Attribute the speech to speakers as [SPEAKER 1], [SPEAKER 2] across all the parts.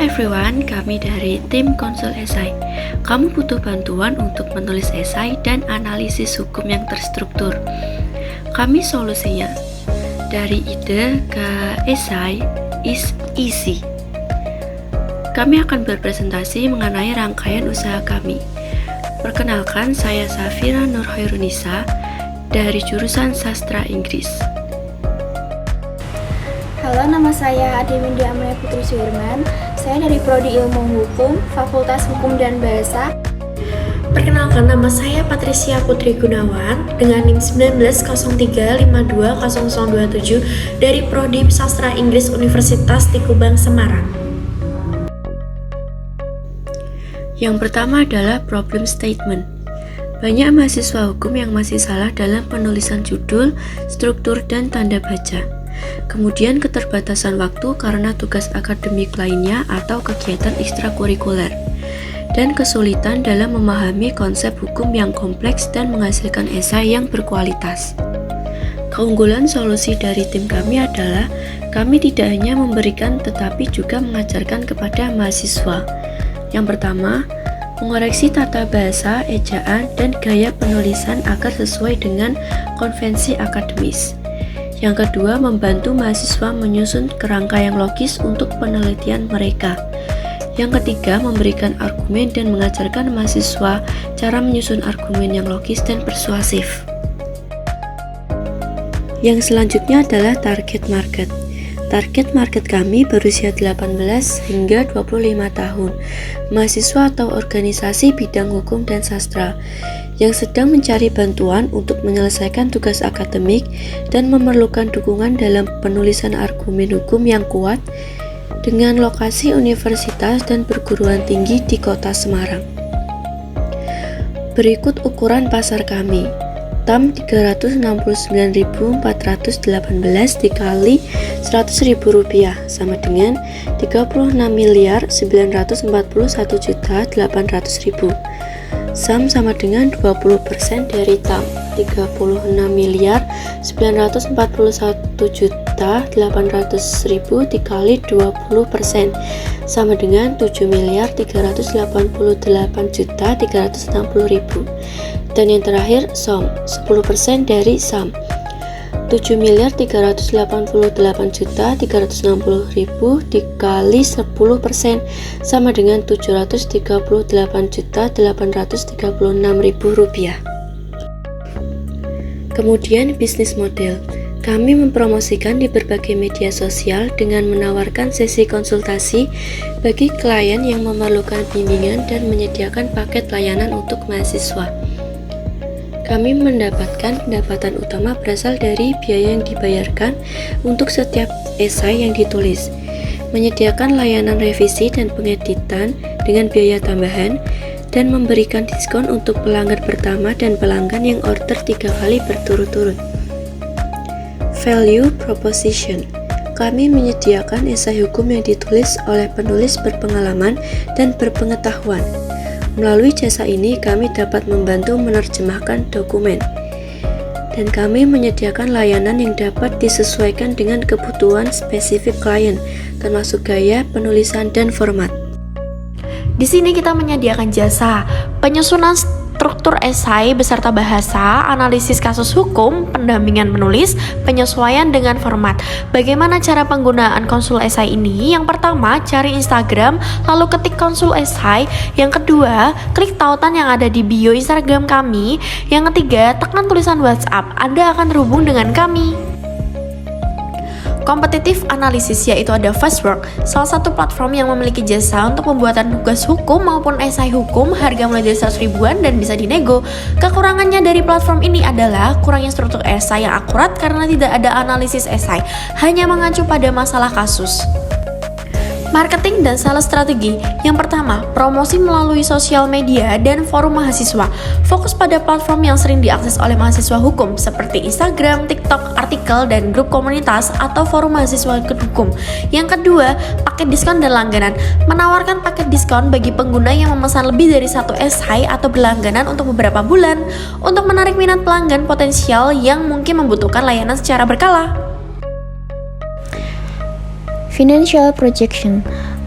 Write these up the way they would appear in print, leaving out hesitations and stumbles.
[SPEAKER 1] everyone, kami dari tim Konsul Esai. Kamu butuh bantuan untuk menulis esai dan analisis hukum yang terstruktur. Kami solusinya. Dari ide ke esai is easy. Kami akan berpresentasi mengenai rangkaian usaha kami. Perkenalkan, saya Safira Nurhoirunisa dari jurusan Sastra Inggris.
[SPEAKER 2] Halo, nama saya Ade Windia Amelia Putri Suherman. Saya dari Prodi Ilmu Hukum, Fakultas Hukum dan Bahasa.
[SPEAKER 3] Perkenalkan, nama saya Patricia Putri Gunawan dengan NIM 1903520027 dari Prodi Sastra Inggris Universitas Tikubang Semarang.
[SPEAKER 1] Yang pertama adalah problem statement. Banyak mahasiswa hukum yang masih salah dalam penulisan judul, struktur, dan tanda baca. Kemudian keterbatasan waktu karena tugas akademik lainnya atau kegiatan ekstrakurikuler, dan kesulitan dalam memahami konsep hukum yang kompleks dan menghasilkan esai yang berkualitas. Keunggulan solusi dari tim kami adalah kami tidak hanya memberikan tetapi juga mengajarkan kepada mahasiswa. Yang pertama, mengoreksi tata bahasa, ejaan, dan gaya penulisan agar sesuai dengan konvensi akademis. Yang kedua, membantu mahasiswa menyusun kerangka yang logis untuk penelitian mereka. Yang ketiga, memberikan argumen dan mengajarkan mahasiswa cara menyusun argumen yang logis dan persuasif. Yang selanjutnya adalah target market. Target market kami berusia 18 hingga 25 tahun, mahasiswa atau organisasi bidang hukum dan sastra yang sedang mencari bantuan untuk menyelesaikan tugas akademik dan memerlukan dukungan dalam penulisan argumen hukum yang kuat dengan lokasi universitas dan perguruan tinggi di Kota Semarang. Berikut ukuran pasar kami. TAM 369.418 dikali Rp100.000 sama dengan 36.941.800.000. SAM sama dengan 20% dari TAM 36.941.800.000 dikali 20% sama dengan 7.388.360.000. Dan yang terakhir SOM 10% dari SAM 7.388.360.000 dikali 10% sama dengan Rp738.836.000. Kemudian bisnis model. Kami mempromosikan di berbagai media sosial dengan menawarkan sesi konsultasi bagi klien yang memerlukan bimbingan dan menyediakan paket layanan untuk mahasiswa. Kami mendapatkan pendapatan utama berasal dari biaya yang dibayarkan untuk setiap esai yang ditulis, menyediakan layanan revisi dan pengeditan dengan biaya tambahan, dan memberikan diskon untuk pelanggan pertama dan pelanggan yang order 3 kali berturut-turut. Value Proposition. Kami menyediakan esai hukum yang ditulis oleh penulis berpengalaman dan berpengetahuan. Melalui jasa ini, kami dapat membantu menerjemahkan dokumen, dan kami menyediakan layanan yang dapat disesuaikan dengan kebutuhan spesifik klien, termasuk gaya penulisan dan format.
[SPEAKER 3] Di sini kita menyediakan jasa penyusunan struktur esai beserta bahasa, analisis kasus hukum, pendampingan penulis, penyesuaian dengan format. Bagaimana cara penggunaan Konsul Esai ini? Yang pertama, cari Instagram, lalu ketik Konsul Esai. Yang kedua, klik tautan yang ada di bio Instagram kami. Yang ketiga, tekan tulisan WhatsApp. Anda akan terhubung dengan kami. Kompetitif analisis, yaitu ada Fastwork, salah satu platform yang memiliki jasa untuk pembuatan tugas hukum maupun esai hukum, harga mulai dari 100 ribuan dan bisa dinego. Kekurangannya dari platform ini adalah kurangnya struktur esai yang akurat karena tidak ada analisis esai, hanya mengacu pada masalah kasus. Marketing dan sales strategi. Yang pertama, promosi melalui sosial media dan forum mahasiswa. Fokus pada platform yang sering diakses oleh mahasiswa hukum seperti Instagram, TikTok, artikel, dan grup komunitas atau forum mahasiswa hukum. Yang kedua, paket diskon dan langganan. Menawarkan paket diskon bagi pengguna yang memesan lebih dari satu esai atau berlangganan untuk beberapa bulan untuk menarik minat pelanggan potensial yang mungkin membutuhkan layanan secara berkala.
[SPEAKER 2] Financial projection.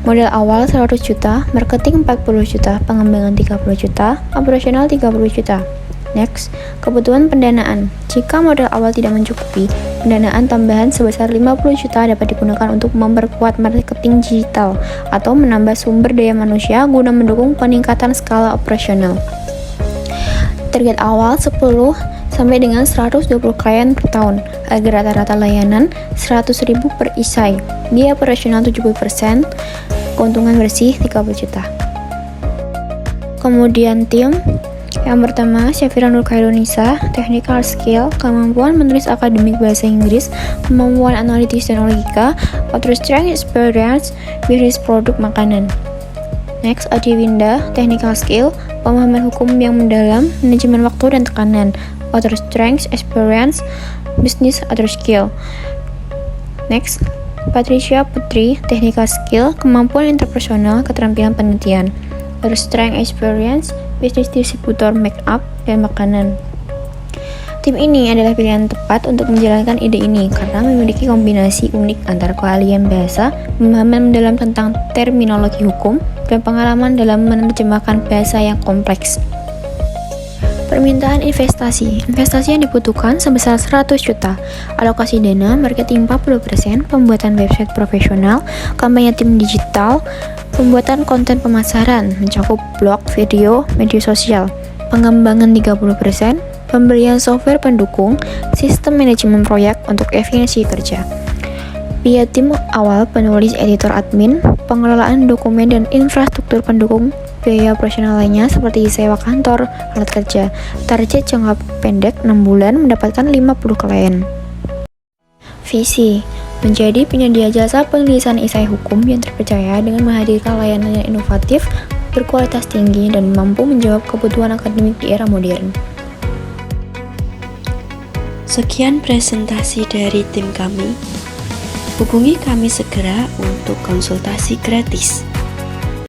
[SPEAKER 2] Modal awal 100 juta, marketing 40 juta, pengembangan 30 juta, operasional 30 juta. Next, kebutuhan pendanaan. Jika modal awal tidak mencukupi, pendanaan tambahan sebesar 50 juta dapat digunakan untuk memperkuat marketing digital atau menambah sumber daya manusia guna mendukung peningkatan skala operasional. Target awal 10 sampai dengan 120 klien per tahun. Harga rata-rata layanan 100.000 per isai. Biaya operasional 70%, keuntungan bersih 30 juta. Kemudian tim yang pertama, Syafira Nur Khairunisa, technical skill, kemampuan menulis akademik bahasa Inggris, kemampuan analitis dan logika, outer strength experience, bisnis produk makanan. Next, Adi Winda, technical skill, pemahaman hukum yang mendalam, manajemen waktu dan tekanan, outer strength experience, bisnis other skill. Next, Patricia Putri, technical skill, kemampuan interpersonal, keterampilan penelitian, outer strength experience, bisnis distributor make up dan makanan. Tim ini adalah pilihan tepat untuk menjalankan ide ini karena memiliki kombinasi unik antara keahlian bahasa, pemahaman mendalam tentang terminologi hukum, dan pengalaman dalam menerjemahkan bahasa yang kompleks. Permintaan investasi. Investasi yang dibutuhkan sebesar 100 juta. Alokasi dana, marketing 40%, pembuatan website profesional, kampanye tim digital, pembuatan konten pemasaran, mencakup blog, video, media sosial, pengembangan 30%, pembelian software pendukung, sistem manajemen proyek untuk efisiensi kerja. Biaya tim awal penulis editor admin, pengelolaan dokumen dan infrastruktur pendukung, biaya operasional lainnya seperti sewa kantor, alat kerja. Target jangka pendek 6 bulan mendapatkan 50 klien. Visi menjadi penyedia jasa penulisan esai hukum yang terpercaya dengan menghadirkan layanan yang inovatif, berkualitas tinggi, dan mampu menjawab kebutuhan akademik di era modern.
[SPEAKER 1] Sekian presentasi dari tim kami. Hubungi kami segera untuk konsultasi gratis.